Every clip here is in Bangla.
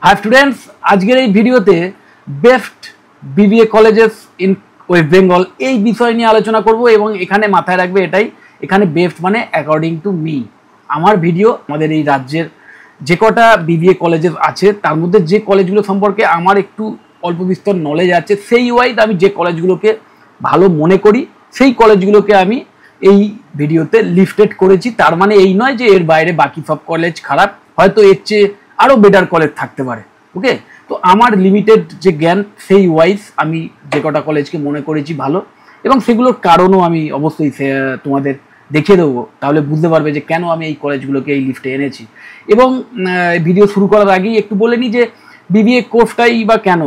हाई स्टूडेंट्स आजकेर এই ভিডিওতে best BBA colleges in West Bengal এই বিষয় নিয়ে আলোচনা করব এবং এখানে মাথায় রাখবে এটাই এখানে বেস্ট মানে অ্যাকর্ডিং টু মি আমার ভিডিও আমাদের এই রাজ্যের যে কটা বিবিএ কলেজেস আছে তার মধ্যে যে কলেজগুলো সম্পর্কে আমার একটু অল্প বিস্তর নলেজ আছে সেই ওয়াইজ আমি যে কলেজগুলোকে ভালো মনে করি সেই কলেজগুলোকে আমি এই ভিডিওতে লিস্টেড করেছি। তার মানে এই নয় যে এর বাইরে বাকি সব কলেজ খারাপ, হয়তো এর চেয়ে আরও বেটার কলেজ থাকতে পারে। ওকে, তো আমার লিমিটেড যে জ্ঞান সেই ওয়াইজ আমি যে কটা কলেজকে মনে করেছি ভালো এবং সেগুলোর কারণও আমি অবশ্যই তোমাদের দেখিয়ে দেবো, তাহলে বুঝতে পারবে যে কেন আমি এই কলেজগুলোকে এই লিস্টে এনেছি। এবং ভিডিও শুরু করার আগেই একটু বলে নিই যে বিবিএ কোর্সটাই বা কেন।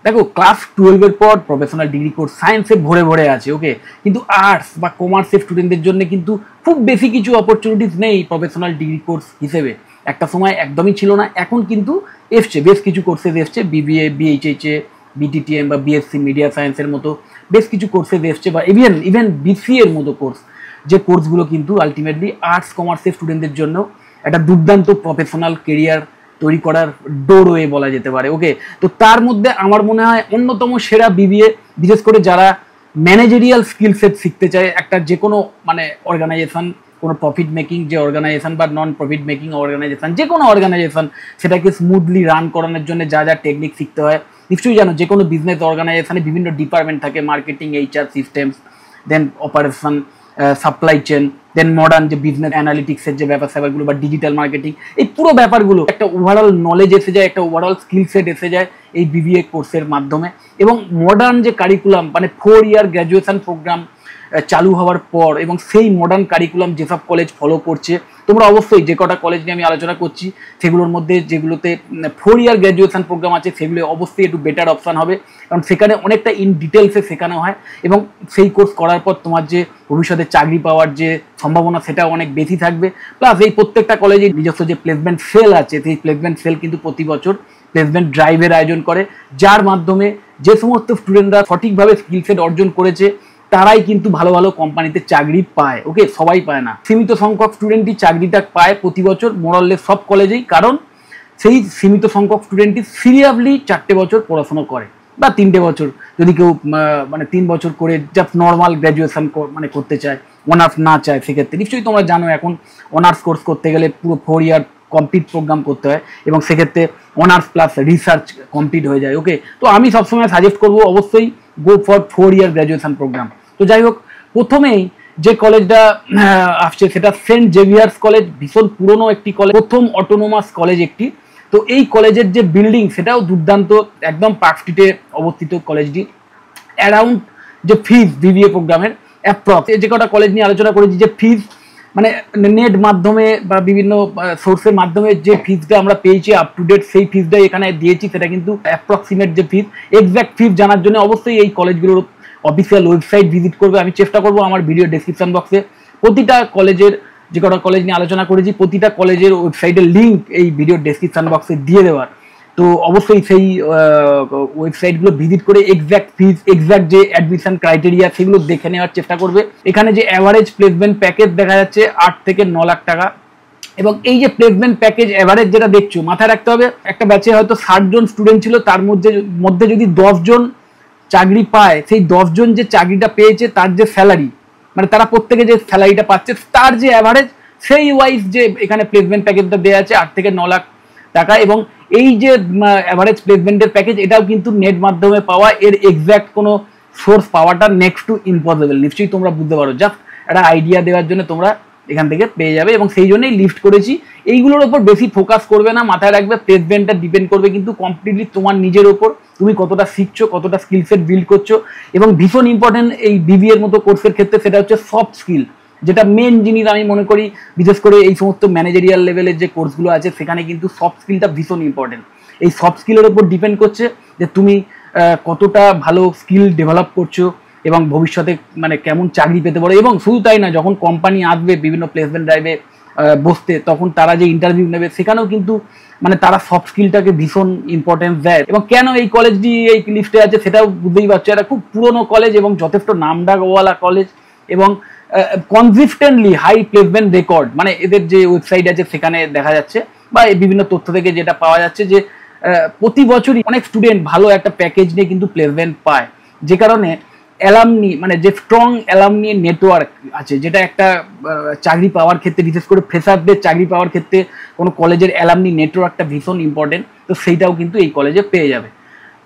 দেখো, ক্লাস 12-এর পর প্রফেশনাল ডিগ্রি কোর্স সায়েন্সে ভরে ভরে আছে, ওকে, কিন্তু আর্টস বা কমার্সের স্টুডেন্টদের জন্য কিন্তু খুব বেশি কিছু অপরচুনিটিস নেই প্রফেশনাল ডিগ্রি কোর্স হিসেবে। একটা সময় একদমই ছিল না, এখন কিন্তু এসছে, বেশ কিছু কোর্সেস এসছে, বিবিএ, বিএইচএইচএ, বিটিটিএম বা বিএসসি মিডিয়া সায়েন্সের মতো বেশ কিছু কোর্সেস এসছে, বা ইভেন বিসিএ এর মতো কোর্স, যে কোর্সগুলো কিন্তু আলটিমেটলি আর্টস কমার্সের স্টুডেন্টদের জন্য একটা দুর্দান্ত প্রফেশনাল কেরিয়ার তৈরি করার ডোরওয়ে বলা যেতে পারে। ওকে, তো তার মধ্যে আমার মনে হয় অন্যতম সেরা বিবিএ, বিশেষ করে যারা ম্যানেজেরিয়াল স্কিল সেট শিখতে চায় একটা যে কোনো মানে অর্গানাইজেশন, কোনো প্রফিট মেকিং যে অর্গানাইজেশন বা নন প্রফিট মেকিং অর্গানাইজেশন, যে কোনো অর্গানাইজেশন সেটাকে স্মুথলি রান করানোর জন্য যা যা টেকনিক শিখতে হয় নিশ্চয়ই জানো। যে কোনো বিজনেস অর্গানাইজেশনে বিভিন্ন ডিপার্টমেন্ট থাকে, মার্কেটিং, এইচআর, সিস্টেমস, দেন অপারেশন, সাপ্লাই চেন, দেন মডার্ন যে বিজনেস অ্যানালিটিক্সের যে ব্যাপার স্যাপারগুলো বা ডিজিটাল মার্কেটিং, এই পুরো ব্যাপারগুলো একটা ওভারঅল নলেজ এসে যায়, একটা ওভারঅল স্কিল সেট এসে যায় এই বিবিএ কোর্সের মাধ্যমে। এবং মডার্ন যে কারিকুলাম মানে 4 ইয়ার গ্র্যাজুয়েশন প্রোগ্রাম চালু হওয়ার পর এবং সেই মডার্ন কারিকুলাম যেসব কলেজ ফলো করছে, তোমরা অবশ্যই যে কটা কলেজ নিয়ে আমি আলোচনা করছি সেগুলোর মধ্যে যেগুলোতে 4 ইয়ার গ্র্যাজুয়েশন প্রোগ্রাম আছে সেগুলো অবশ্যই একটু বেটার অপশান হবে, কারণ সেখানে অনেকটা ইন ডিটেলসে শেখানো হয় এবং সেই কোর্স করার পর তোমার যে ভবিষ্যতে চাকরি পাওয়ার যে সম্ভাবনা সেটাও অনেক বেশি থাকবে। প্লাস এই প্রত্যেকটা কলেজে নিজস্ব যে প্লেসমেন্ট সেল আছে সেই প্লেসমেন্ট সেল কিন্তু প্রতি বছর প্লেসমেন্ট ড্রাইভের আয়োজন করে, যার মাধ্যমে যে সমস্ত স্টুডেন্টরা সঠিকভাবে স্কিল সেট অর্জন করেছে তারাই কিন্তু ভালো ভালো কোম্পানিতে চাকরি পায়। ওকে, সবাই পায় না, সীমিত সংখ্যক স্টুডেন্টই চাকরিটা পায় প্রতি বছর মোরাললেস সব কলেজেই, কারণ সেই সীমিত সংখ্যক স্টুডেন্টই সিরিয়াসলি 4টে বছর পড়াশোনা করে বা 3টে বছর, যদি কেউ মানে 3 বছর করে জাস্ট নর্মাল গ্র্যাজুয়েশন মানে করতে চায়, অনার্স না চায়, সেক্ষেত্রে নিশ্চয়ই তোমরা জানো এখন অনার্স কোর্স করতে গেলে পুরো 4 ইয়ার কমপ্লিট প্রোগ্রাম করতে হয় এবং সেক্ষেত্রে অনার্স প্লাস রিসার্চ কমপ্লিট হয়ে যায়। ওকে, তো আমি সবসময় সাজেস্ট করবো অবশ্যই go for 4 year graduation program. তো যাই হোক, প্রথমেই যে কলেজটা আসছে সেটা সেন্ট জেভিয়ার্স কলেজ, ভীষণ পুরনো একটি কলেজ, প্রথম অটোনোমাস কলেজ একটি। তো এই কলেজের যে বিল্ডিং সেটাও দুর্দান্ত, একদম পার্ক স্ট্রিটে অবস্থিত কলেজটি। অ্যারাউন্ড যে ফিজ বিবিএ প্রোগ্রামের অ্যাপ্রক্স যে কটা কলেজ নিয়ে আলোচনা করেছি, যে ফিজ মানে নেট মাধ্যমে বা বিভিন্ন সোর্সের মাধ্যমে যে ফিজটা আমরা পেয়েছি আপ টু ডেট সেই ফিজটাই এখানে দিয়েছি, সেটা কিন্তু অ্যাপ্রক্সিমেট যে ফিজ, এক্স্যাক্ট ফিজ জানার জন্য অবশ্যই এই কলেজগুলোর অফিসিয়াল ওয়েবসাইট ভিজিট করবে। আমি চেষ্টা করবো আমার ভিডিও ডেসক্রিপশন বক্সে প্রতিটা কলেজের যে কটা কলেজ নিয়ে আলোচনা করেছি প্রতিটা কলেজের ওয়েবসাইটের লিঙ্ক এই ভিডিও ডেসক্রিপশন বক্সে দিয়ে দেওয়ার। তো অবশ্যই সেই ওয়েবসাইটগুলো ভিজিট করে এক্স্যাক্ট ফিজ, এক্স্যাক্ট যে অ্যাডমিশন ক্রাইটেরিয়া সেগুলো দেখে নেওয়ার চেষ্টা করবে। এখানে যে অ্যাভারেজ প্লেসমেন্ট প্যাকেজ দেখা যাচ্ছে 8 থেকে 9 লাখ টাকা, এবং এই যে প্লেসমেন্ট প্যাকেজ অ্যাভারেজ যেটা দেখছো মাথায় রাখতে হবে, একটা ব্যাচে হয়তো 60 জন স্টুডেন্ট ছিল, তার মধ্যে যদি 10 জন চাকরি পায়, সেই 10 জন যে চাকরিটা পেয়েছে তার যে স্যালারি মানে তারা প্রত্যেকে যে স্যালারিটা পাচ্ছে তার যে অ্যাভারেজ সেই ওয়াইজ যে এখানে প্লেসমেন্ট প্যাকেজটা দেওয়া আছে 8 থেকে 9 লাখ টাকা। এবং এই যে অ্যাভারেজ প্লেসমেন্টের প্যাকেজ এটাও কিন্তু নেট মাধ্যমে পাওয়া, এর এক্স্যাক্ট কোনো সোর্স পাওয়াটা নেক্সট টু ইম্পসিবল, নিশ্চয়ই তোমরা বুঝতে পারো। জাস্ট একটা আইডিয়া দেওয়ার জন্য তোমরা এখান থেকে পেয়ে যাবে এবং সেই জন্যই লিস্ট করেছি। এইগুলোর ওপর বেশি ফোকাস করবে না, মাথায় রাখবে প্লেসমেন্টটা ডিপেন্ড করবে কিন্তু কমপ্লিটলি তোমার নিজের ওপর, তুমি কতটা শিখছো, কতটা স্কিল সেট বিল্ড করছো। এবং ভীষণ ইম্পর্টেন্ট এই বিবিএ এর মতো কোর্সের ক্ষেত্রে সেটা হচ্ছে সফট স্কিল, যেটা মেন জিনিস আমি মনে করি। বিশেষ করে এই সমস্ত ম্যানেজারিয়াল লেভেলের যে কোর্সগুলো আছে সেখানে কিন্তু সফট স্কিলটা ভীষণ ইম্পর্টেন্ট। এই সফট স্কিলের ওপর ডিপেন্ড করছে যে তুমি কতটা ভালো স্কিল ডেভেলপ করছো এবং ভবিষ্যতে মানে কেমন চাকরি পেতে পারো। এবং শুধু তাই না, যখন কোম্পানি আসবে বিভিন্ন প্লেসমেন্ট ড্রাইভে বসতে, তখন তারা যে ইন্টারভিউ নেবে সেখানেও কিন্তু মানে তারা সফট স্কিলটাকে ভীষণ ইম্পর্টেন্স দেয়। এবং কেন এই কলেজটি এই লিস্টে আছে সেটাও বুঝতেই পারছো, এটা খুব পুরনো কলেজ এবং যথেষ্ট নামডাকওয়ালা কলেজ এবং কনসিস্টেন্টলি হাই প্লেসমেন্ট রেকর্ড, মানে এদের যে ওয়েবসাইট আছে সেখানে দেখা যাচ্ছে বা বিভিন্ন তথ্য থেকে যেটা পাওয়া যাচ্ছে যে প্রতি বছরই অনেক স্টুডেন্ট ভালো একটা প্যাকেজ নিয়ে কিন্তু প্লেসমেন্ট পায়, যে কারণে অ্যালামনি মানে যে স্ট্রং অ্যালামনি নেটওয়ার্ক আছে, যেটা একটা চাকরি পাওয়ার ক্ষেত্রে, বিশেষ করে ফ্রেশারদের চাকরি পাওয়ার ক্ষেত্রে কোনো কলেজের অ্যালামনি নেটওয়ার্কটা ভীষণ ইম্পর্টেন্ট। তো সেইটাও কিন্তু এই কলেজে পেয়ে যাবে।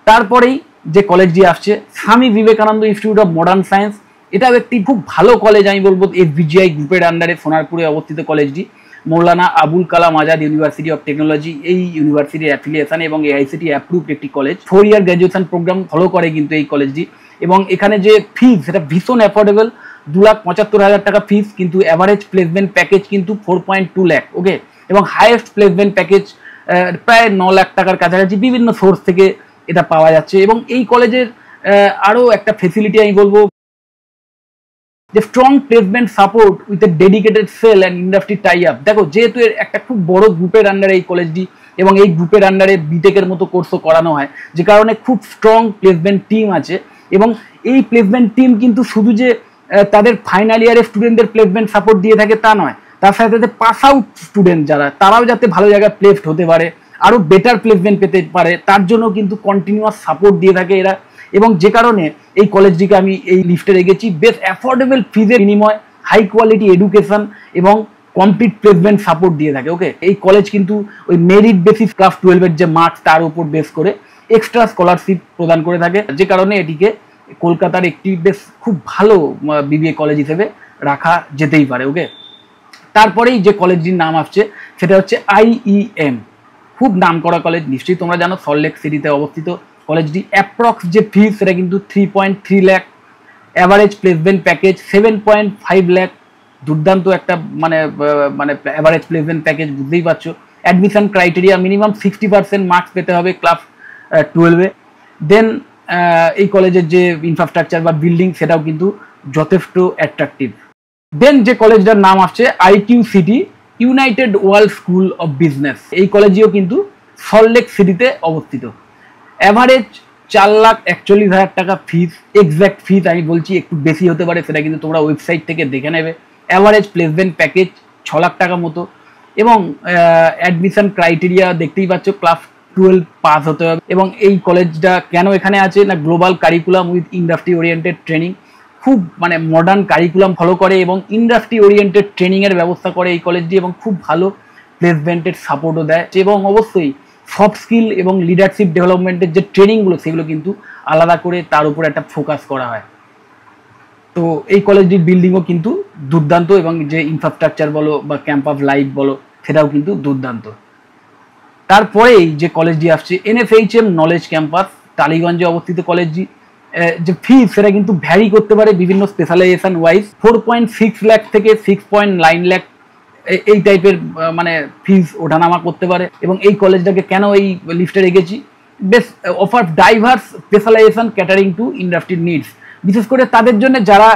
তারপরেই যে কলেজটি আসছে Swami Vivekananda institute of modern science, এটাও একটি খুব ভালো কলেজ আমি বলবো। FBGI গ্রুপের আন্ডারে সোনারপুরে অবস্থিত কলেজটি। Maulana Abul Kalam Azad university of technology এই ইউনিভার্সিটির অ্যাফিলিয়েশন এবং AICTE অ্যাপ্রুভড একটি college. 4 year graduation programme follow করে কিন্তু এই কলেজটি। এবং এখানে যে ফিস সেটা ভীষণ অ্যাফোর্ডেবল, 2,75,000 টাকা ফিস, কিন্তু অ্যাভারেজ প্লেসমেন্ট প্যাকেজ কিন্তু 4.2 লাখ। ওকে, এবং হাইয়েস্ট প্লেসমেন্ট প্যাকেজ প্রায় 9 লাখ টাকার কাছাকাছি বিভিন্ন সোর্স থেকে এটা পাওয়া যাচ্ছে। এবং এই কলেজের আরও একটা ফেসিলিটি আমি বলবো যে strong placement support with a dedicated cell and industry tie up. দেখো, যেহেতু এর একটা খুব বড় গ্রুপের আন্ডারে এই কলেজটি, এবং এই গ্রুপের আন্ডারে বিটেকের মতো কোর্সও করানো হয়, যে কারণে খুব স্ট্রং প্লেসমেন্ট টিম আছে। এবং এই প্লেসমেন্ট টিম কিন্তু শুধু যে তাদের ফাইনাল ইয়ারের স্টুডেন্টদের প্লেসমেন্ট সাপোর্ট দিয়ে থাকে তা নয়, তার সাথে সাথে পাস আউট স্টুডেন্ট যারা, তারাও যাতে ভালো জায়গায় প্লেসড হতে পারে, আরও বেটার প্লেসমেন্ট পেতে পারে, তার জন্য কিন্তু কন্টিনিউয়াস সাপোর্ট দিয়ে থাকে এরা। এবং যে কারণে এই কলেজটিকে আমি এই লিস্টে রেখেছি। বেশ অ্যাফোর্ডেবল ফিজের বিনিময় হাই কোয়ালিটি এডুকেশন এবং কমপ্লিট প্লেসমেন্ট সাপোর্ট দিয়ে থাকে। ওকে, এই কলেজ কিন্তু ওই মেরিট বেসিস ক্লাস 12-এর যে মার্কস তার উপর বেস করে এক্সট্রা স্কলারশিপ প্রদান করে থাকে, যে কারণে এটিকে কলকাতার একটি বেশ খুব ভালো BBA কলেজ হিসেবে রাখা যেতেই পারে। ওকে, তারপরেই যে কলেজটির নাম আসছে সেটা হচ্ছে IEM। খুব নাম করা কলেজ, নিশ্চয়ই তোমরা জানো, সল্টলেক সিটিতে অবস্থিত কলেজটি। অ্যাপ্রক্স যে ফিস সেটা কিন্তু 3.3 lakh, average placement package 7.5 lakh. দুর্দান্ত একটা মানে অ্যাভারেজ প্লেসমেন্ট প্যাকেজ, বুঝতেই পারছো। অ্যাডমিশন ক্রাইটেরিয়া মিনিমাম 60% মার্কস পেতে হবে ক্লাস 12-এ। দেন এই কলেজের যে ইনফ্রাস্ট্রাকচার বা বিল্ডিং সেটাও কিন্তু যথেষ্ট অ্যাট্রাকটিভ। দেন যে কলেজটার নাম আসছে IQCT, United world school of business. এই কলেজেও কিন্তু সল্টলেক সিটিতে অবস্থিত। অ্যাভারেজ 4,41,000 টাকা ফিস। এক্স্যাক্ট ফিস আমি বলছি, একটু বেশি হতে পারে, সেটা কিন্তু তোমরা ওয়েবসাইট থেকে দেখে নেবে। অ্যাভারেজ প্লেসমেন্ট প্যাকেজ 6 লাখ টাকা মতো। এবং অ্যাডমিশন ক্রাইটেরিয়া দেখতেই পাচ্ছ, ক্লাস 12 পাস হতে হবে। এবং এই কলেজটা কেন এখানে আছে না, global curriculum with industry oriented training. খুব মানে মডার্ন কারিকুলাম ফলো করে এবং ইন্ডাস্ট্রি ওরিয়েন্টেড ট্রেনিংয়ের ব্যবস্থা করে এই কলেজটি, এবং খুব ভালো প্লেসমেন্টের সাপোর্টও দেয়। এবং অবশ্যই সফট স্কিল এবং লিডারশিপ ডেভেলপমেন্টের যে ট্রেনিংগুলো সেগুলো কিন্তু আলাদা করে তার উপর একটা ফোকাস করা হয়। তো এই কলেজটির বিল্ডিংও কিন্তু দুর্দান্ত, এবং যে ইনফ্রাস্ট্রাকচার বলো বা ক্যাম্পাস লাইফ বলো সেটাও কিন্তু দুর্দান্ত। তারপরেই যে কলেজটি আসছে NFHM নলেজ ক্যাম্পাস, টালিগঞ্জে অবস্থিত কলেজটি। যে ফিস সেটা কিন্তু ভ্যারি করতে পারে বিভিন্ন স্পেশালাইজেশন ওয়াইজ। 4.6 লাখ থেকে 6.9 লাখ এই টাইপের মানে ফিস ওঠানামা করতে পারে। এবং এই কলেজটাকে কেন এই লিস্টে রেখেছি, বেশ offer diverse specialization catering to industry needs. বিশেষ করে তাদের জন্য যারা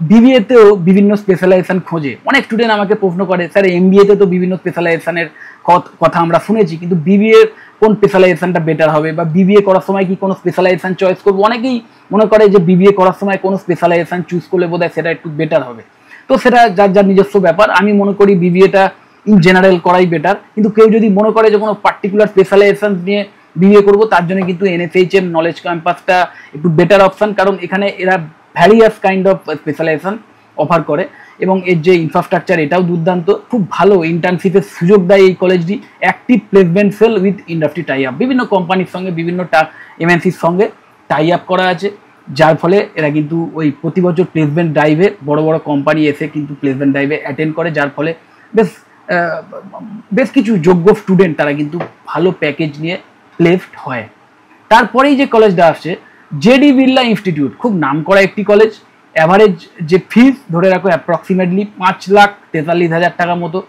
BBA-তেও বিভিন্ন স্পেশালাইজেশন খোঁজে। অনেক স্টুডেন্ট আমাকে প্রশ্ন করে, স্যার MBA-তে তো বিভিন্ন স্পেশালাইজেশনের কথা আমরা শুনেছি, কিন্তু BBA কোন স্পেশালাইজেশনটা বেটার হবে, বা BBA করার সময় কি কোনো স্পেশালাইজেশন চয়েস করবো। অনেকেই মনে করে যে BBA করার সময় কোনো স্পেশালাইজেশন চুজ করলে বোধহয় সেটা একটু বেটার হবে। তো সেটা যার যার নিজস্ব ব্যাপার। আমি মনে করি BBA-টা ইন জেনারেল করাই বেটার, কিন্তু কেউ যদি মনে করে যে কোনো পার্টিকুলার স্পেশালাইজেশন নিয়ে BBA করবো, তার জন্য কিন্তু NFHM নলেজ ক্যাম্পাসটা একটু বেটার অপশন, কারণ এখানে এরা various kind of specialization offer করে। এবং এর যে ইনফ্রাস্ট্রাকচার এটাও দুর্দান্ত, খুব ভালো ইন্টার্নশিপের সুযোগ দেয় এই কলেজটি। Active placement cell with industry tie up, বিভিন্ন কোম্পানির সঙ্গে বিভিন্ন MNCর সঙ্গে টাই আপ করা আছে, যার ফলে এরা কিন্তু ওই প্রতি বছর প্লেসমেন্ট ড্রাইভে বড় বড় কোম্পানি এসে কিন্তু প্লেসমেন্ট ড্রাইভে অ্যাটেন্ড করে, যার ফলে বেশ কিছু যোগ্য স্টুডেন্ট তারা কিন্তু ভালো প্যাকেজ নিয়ে প্লেসড হয়। তারপরেই যে কলেজটা আসছে JD বিড়লা ইনস্টিটিউট, খুব নাম করা একটি কলেজ। অ্যাভারেজ যে ফিস ধরে রাখো অ্যাপ্রক্সিমেটলি 5,43,000 টাকা মতো।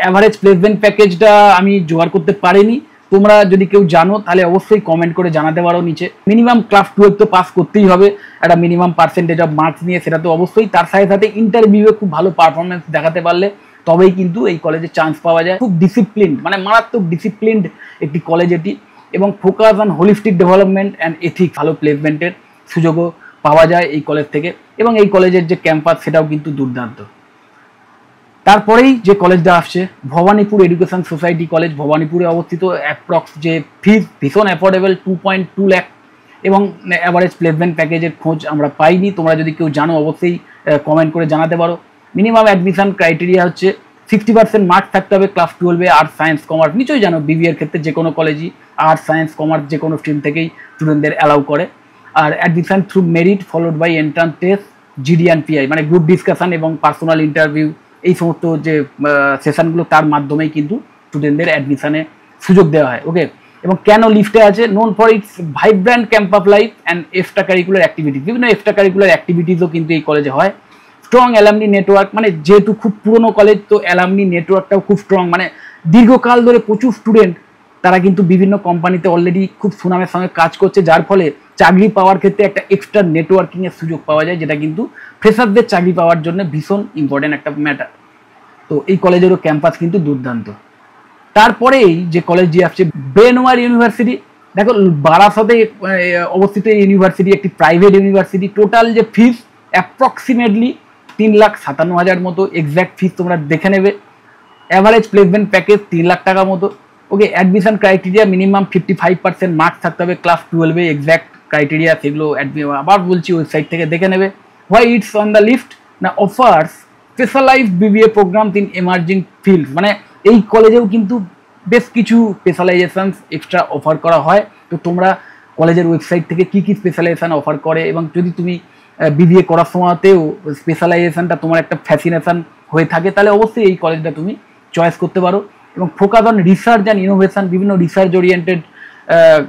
অ্যাভারেজ প্লেসমেন্ট প্যাকেজটা আমি জোগাড় করতে পারিনি, তোমরা যদি কেউ জানো তাহলে অবশ্যই কমেন্ট করে জানাতে পারো নিচে। মিনিমাম ক্লাস 12 তো পাস করতেই হবে, একটা মিনিমাম পার্সেন্টেজ অফ মার্কস নিয়ে, সেটা তো অবশ্যই। তার সাথে সাথে ইন্টারভিউয়ে খুব ভালো পারফরমেন্স দেখাতে পারলে তবেই কিন্তু এই কলেজে চান্স পাওয়া যায়। খুব ডিসিপ্লিনড, মানে মারাত্মক ডিসিপ্লিনড একটি কলেজ এটি, এবং focus on holistic development and ethics, ভালো প্লেসমেন্টের সুযোগও পাওয়া যায় এই কলেজ থেকে। এবং এই কলেজের যে ক্যাম্পাস সেটাও কিন্তু দুর্দান্ত। তারপরেই যে কলেজটা আসছে ভবানীপুর এডুকেশন সোসাইটি কলেজ, ভবানীপুরে অবস্থিত। অ্যাপ্রক্স যে ফিস ভীষণ অ্যাফোর্ডেবল, 2.2 লাখ, এবং অ্যাভারেজ প্লেসমেন্ট প্যাকেজের খোঁজ আমরা পাইনি। তোমরা যদি কেউ জানো অবশ্যই কমেন্ট করে জানাতে পারো। মিনিমাম অ্যাডমিশন ক্রাইটেরিয়া হচ্ছে 60% মার্কস থাকতে হবে ক্লাস 12-এ। আর্টস, সায়েন্স, কমার্স নিশ্চয়ই জানো, বিবিএর ক্ষেত্রে যে কোনো কলেজই আর্টস, সায়েন্স, কমার্স যে কোনো স্ট্রিম থেকেই স্টুডেন্টদের অ্যালাউ করে। আর admission through merit followed by entrance test, GD and PI, মানে গ্রুপ ডিসকাশন এবং পার্সোনাল ইন্টারভিউ, এই সমস্ত যে সেশনগুলো তার মাধ্যমেই কিন্তু স্টুডেন্টদের অ্যাডমিশনে সুযোগ দেওয়া হয়। ওকে, এবং কেন লিফটে আছে, known for its vibrant campus life and extra curricular activities, বিভিন্ন এক্সট্রা কারিকুলার অ্যাক্টিভিটিসও কিন্তু এই কলেজে হয়। স্ট্রং অ্যালামনি নেটওয়ার্ক, মানে যেহেতু খুব পুরনো কলেজ তো অ্যালামনি নেটওয়ার্কটাও খুব স্ট্রং, মানে দীর্ঘকাল ধরে প্রচুর স্টুডেন্ট তারা কিন্তু বিভিন্ন কোম্পানিতে অলরেডি খুব সুনামের সঙ্গে কাজ করছে, যার ফলে চাকরি পাওয়ার ক্ষেত্রে একটা এক্সট্রা নেটওয়ার্কিংয়ের সুযোগ পাওয়া যায়, যেটা কিন্তু ফ্রেশারদের চাকরি পাওয়ার জন্য ভীষণ ইম্পর্টেন্ট একটা ম্যাটার। তো এই কলেজেরও ক্যাম্পাস কিন্তু দুর্দান্ত। তারপরেই যে কলেজটি আসছে ব্রেনওয়ার ইউনিভার্সিটি। দেখো, বারাসতে অবস্থিত এই ইউনিভার্সিটি একটি প্রাইভেট ইউনিভার্সিটি। টোটাল যে ফিস অ্যাপ্রক্সিমেটলি 3,57,000 মতো, এক্স্যাক্ট ফিস তোমরা দেখে নেবে। অ্যাভারেজ প্লেসমেন্ট প্যাকেজ 3 লাখ টাকা মতো। ওকে, অ্যাডমিশন ক্রাইটেরিয়া মিনিমাম 55% মার্কস থাকতে হবে ক্লাস 12-এ, এক্স্যাক্ট ক্রাইটেরিয়া সেগুলো আবার বলছি ওয়েবসাইট থেকে দেখে নেবে। Why it's on the list না, offers specialised BBA programme in emerging field, মানে এই কলেজেও কিন্তু বেশ কিছু স্পেশালাইজেশন এক্সট্রা অফার করা হয়। তো তোমরা কলেজের ওয়েবসাইট থেকে কী কী স্পেশালাইজেশন অফার করে, এবং যদি তুমি বিবিএ করার সময়তেও স্পেশালাইজেশনটা তোমার একটা ফ্যাসিনেশন হয়ে থাকে, তাহলে অবশ্যই এই কলেজটা তুমি চয়েস করতে পারো। এবং focus on research and innovation, বিভিন্ন রিসার্চ ওরিয়েন্টেড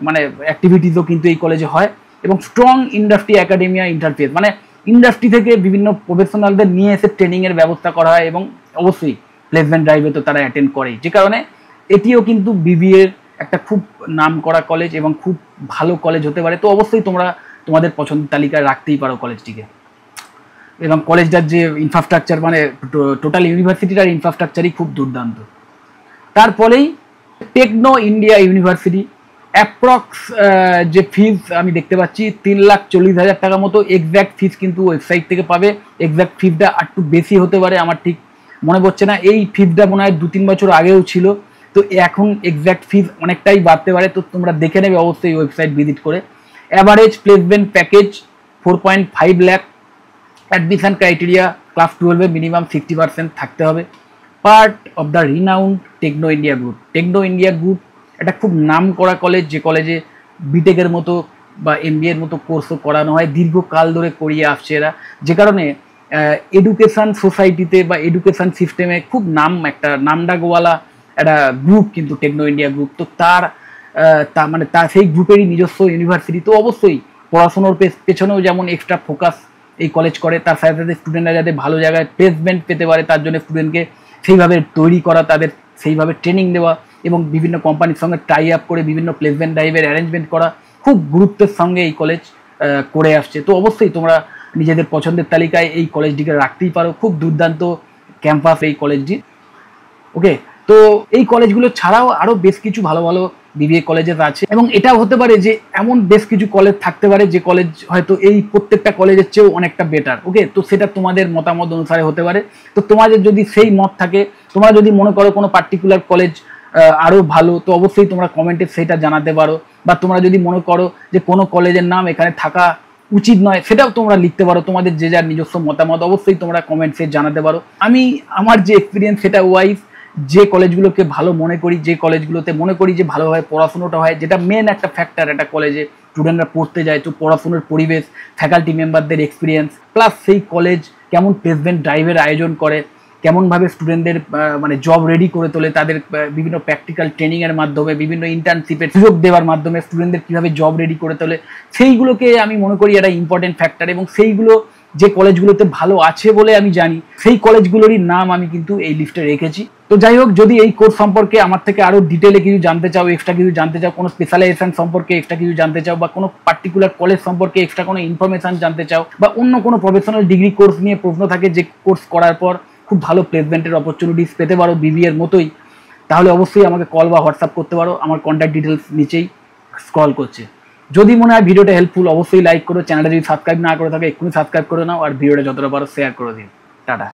মানে অ্যাক্টিভিটিসও কিন্তু এই কলেজে হয়। এবং স্ট্রং ইন্ডাস্ট্রি একাডেমিয়া ইন্টারফেস, মানে ইন্ডাস্ট্রি থেকে বিভিন্ন প্রফেশনালদের নিয়ে এসে ট্রেনিংয়ের ব্যবস্থা করা হয়, এবং অবশ্যই প্লেসমেন্ট ড্রাইভে তো তারা অ্যাটেন্ড করেই, যে কারণে এটিও কিন্তু বিবিএর একটা খুব নাম করা কলেজ এবং খুব ভালো কলেজ হতে পারে। তো অবশ্যই তোমরা তোমাদের পছন্দের তালিকায় রাখতেই পারো কলেজটিকে। এবং কলেজটার যে ইনফ্রাস্ট্রাকচার, মানে টোটাল ইউনিভার্সিটিটার ইনফ্রাস্ট্রাকচারই খুব দুর্দান্ত। তারপরেই টেকনো ইন্ডিয়া ইউনিভার্সিটি। অ্যাপ্রক্স যে ফিস আমি দেখতে পাচ্ছি 3,40,000 টাকা মতো, এক্স্যাক্ট ফিস কিন্তু ওয়েবসাইট থেকে পাবে। এক্স্যাক্ট ফিসটা একটু বেশি হতে পারে, আমার ঠিক মনে পড়ছে না। এই ফিসটা মনে হয় 2-3 বছর আগেও ছিল, তো এখন এক্স্যাক্ট ফিস অনেকটাই বাড়তে পারে। তো তোমরা দেখে নেবে অবশ্যই ওয়েবসাইট ভিজিট করে। Average placement package 4.5 lakh. Admission criteria class 12-এ মিনিমাম 60% থাকতে হবে। Part of the renowned Techno India group. Techno India group একটা খুব নাম করা কলেজ, যে কলেজে বিটেকের মতো বা এমবিএর মতো কোর্সও করানো হয়, দীর্ঘকাল ধরে করিয়ে আসছে এরা, যে কারণে এডুকেশান সোসাইটিতে বা এডুকেশান সিস্টেমে খুব একটা নামডাকওয়ালা একটা গ্রুপ কিন্তু টেকনো ইন্ডিয়া গ্রুপ। তো তার সেই গ্রুপেরই নিজস্ব ইউনিভার্সিটি। তো অবশ্যই পড়াশোনার পেছনেও যেমন এক্সট্রা ফোকাস এই কলেজ করে, তার সাথে সাথে স্টুডেন্টরা যাতে ভালো জায়গায় প্লেসমেন্ট পেতে পারে তার জন্য স্টুডেন্টকে সেইভাবে তৈরি করা, তাদের সেইভাবে ট্রেনিং দেওয়া, এবং বিভিন্ন কোম্পানির সঙ্গে টাই আপ করে বিভিন্ন প্লেসমেন্ট ড্রাইভের অ্যারেঞ্জমেন্ট করা খুব গুরুত্বের সঙ্গে এই কলেজ করে আসছে। তো অবশ্যই তোমরা নিজেদের পছন্দের তালিকায় এই কলেজটিকে রাখতেই পারো, খুব দুর্দান্ত ক্যাম্পাস এই কলেজটি। ওকে, তো এই কলেজগুলো ছাড়াও আরও বেশ কিছু ভালো ভালো বিবিএ কলেজেস আছে, এবং এটাও হতে পারে যে এমন বেশ কিছু কলেজ থাকতে পারে যে কলেজ হয়তো এই প্রত্যেকটা কলেজের চেয়েও অনেকটা বেটার। ওকে, তো সেটা তোমাদের মতামত অনুসারে হতে পারে। তো তোমাদের যদি সেই মত থাকে, তোমরা যদি মনে করো কোনো পার্টিকুলার কলেজ আরও ভালো, তো অবশ্যই তোমরা কমেন্টে সেটা জানাতে পারো। বা তোমরা যদি মনে করো যে কোনো কলেজের নাম এখানে থাকা উচিত নয়, সেটাও তোমরা লিখতে পারো। তোমাদের যে যার নিজস্ব মতামত অবশ্যই তোমরা কমেন্টসে জানাতে পারো। আমি আমার যে এক্সপিরিয়েন্স সেটা ওয়াইজ যে কলেজগুলোকে ভালো মনে করি, যে কলেজগুলোতে মনে করি যে ভালোভাবে পড়াশুনোটা হয়, যেটা মেন একটা ফ্যাক্টর একটা কলেজে স্টুডেন্টরা পড়তে যায়, তো পড়াশুনোর পরিবেশ, ফ্যাকাল্টি মেম্বারদের এক্সপিরিয়েন্স, প্লাস সেই কলেজ কেমন প্লেসমেন্ট ড্রাইভের আয়োজন করে, কেমনভাবে স্টুডেন্টদের মানে জব রেডি করে তোলে, তাদের বিভিন্ন প্র্যাকটিক্যাল ট্রেনিংয়ের মাধ্যমে, বিভিন্ন ইন্টার্নশিপের সুযোগ দেওয়ার মাধ্যমে স্টুডেন্টদের কীভাবে জব রেডি করে তোলে, সেইগুলোকে আমি মনে করি একটা ইম্পর্টেন্ট ফ্যাক্টর। এবং সেইগুলো যে কলেজগুলোতে ভালো আছে বলে আমি জানি, সেই কলেজগুলোরই নাম আমি কিন্তু এই লিস্টে রেখেছি। তো যাই হোক, যদি এই কোর্স সম্পর্কে আমার থেকে আরও ডিটেলে কিছু জানতে চাও, এক্সট্রা কিছু জানতে চাও, কোনো স্পেশালাইজেশন সম্পর্কে এক্সট্রা কিছু জানতে চাও, বা কোনো পার্টিকুলার কলেজ সম্পর্কে এক্সট্রা কোনো ইনফরমেশান জানতে চাও, বা অন্য কোনো প্রফেশনাল ডিগ্রি কোর্স নিয়ে প্রশ্ন থাকে যে কোর্স করার পর খুব ভালো প্লেসমেন্টের অপরচুনিটিস পেতে পারো বিবিএর মতোই, তাহলে অবশ্যই আমাকে কল বা হোয়াটসঅ্যাপ করতে পারো। আমার কন্ট্যাক্ট ডিটেলস নিচেই স্ক্রল করছে। যদি মনে হয় ভিডিওটা হেল্পফুল, অবশ্যই লাইক করো। চ্যানেলটা যদি সাবস্ক্রাইব না করে থাকে এক্ষুনি সাবস্ক্রাইব করে নাও, আর ভিডিওটা যতটা পারো শেয়ার করে দিন। টাটা।